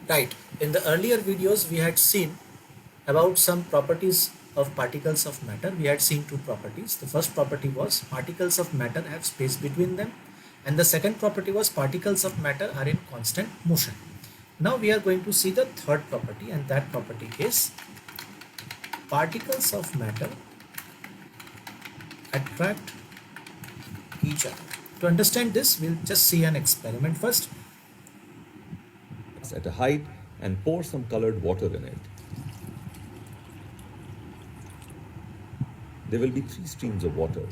Right. In the earlier videos, we had seen about some properties of particles of matter. We had seen two properties. The first property was particles of matter have space between them, and the second property was particles of matter are in constant motion. Now we are going to see the third property, and that property is particles of matter attract each other. To understand this, we'll just see an experiment first. At a height and pour some colored water in it. There will be 3 streams of water.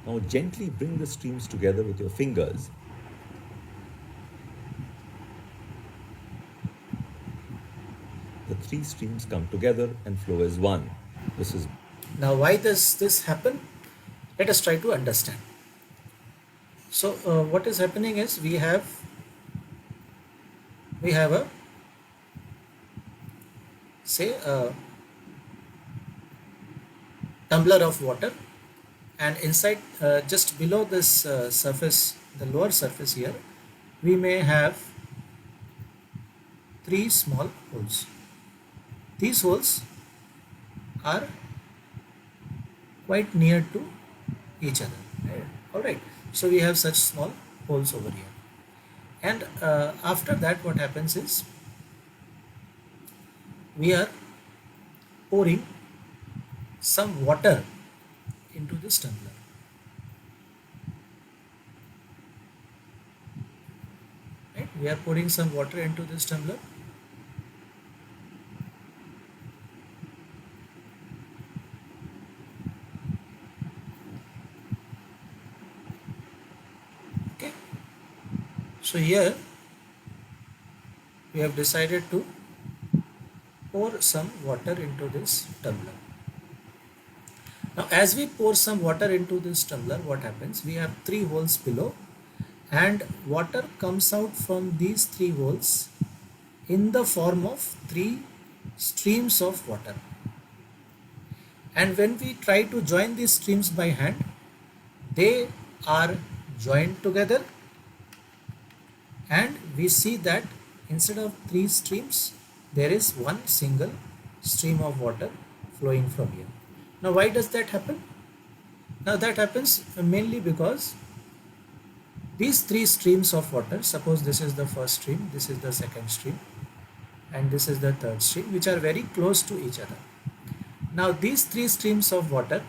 Now gently bring the streams together with your fingers. The 3 streams come together and flow as one. This is Now, why does this happen? Let us try to understand. So, what is happening is we have a tumbler of water, and inside just below this surface, the lower surface here, we may have 3 small holes. These holes are quite near to each other, right? All right, so we have such small holes over here, and after that what happens is we are pouring some water into this tumbler. Right, we are pouring some water into this tumbler. Okay, so here we have decided to pour some water into this tumbler. Now, as we pour some water into this tumbler, what happens? We have 3 holes below, and water comes out from these 3 holes in the form of 3 streams of water. And when we try to join these streams by hand, they are joined together, and we see that instead of 3 streams, there is one single stream of water flowing from here. Now, why does that happen? Now, that happens mainly because these 3 streams of water, suppose this is the first stream, this is the second stream, and this is the third stream, which are very close to each other. Now, these 3 streams of water,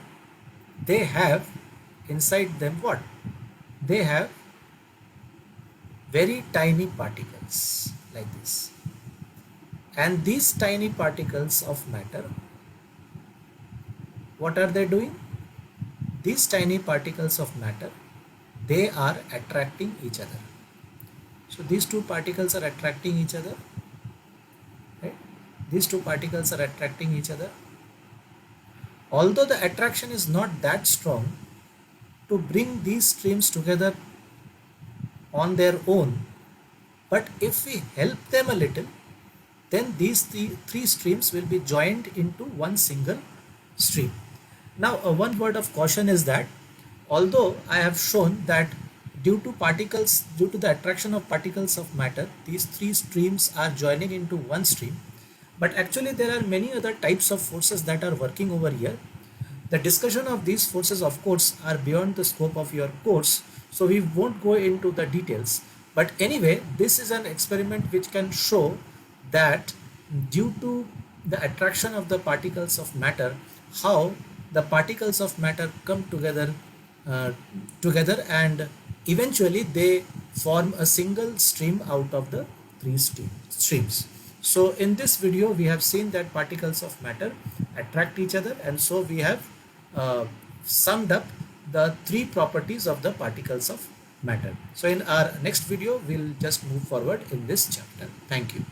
they have inside them what? They have very tiny particles like this. And these tiny particles of matter, what are they doing? These tiny particles of matter, they are attracting each other. So these 2 particles are attracting each other, right? These 2 particles are attracting each other. Although the attraction is not that strong to bring these streams together on their own, but if we help them a little, then these 3 streams will be joined into one single stream. Now, one word of caution is that although I have shown that due to the attraction of particles of matter, these 3 streams are joining into one stream, but actually there are many other types of forces that are working over here. The discussion of these forces, of course, are beyond the scope of your course, so we won't go into the details. But anyway, this is an experiment which can show that due to the attraction of the particles of matter, how the particles of matter come together and eventually they form a single stream out of the 3 streams. So in this video we have seen that particles of matter attract each other, and so we have summed up the 3 properties of the particles of matter. So in our next video we'll just move forward in this chapter. Thank you.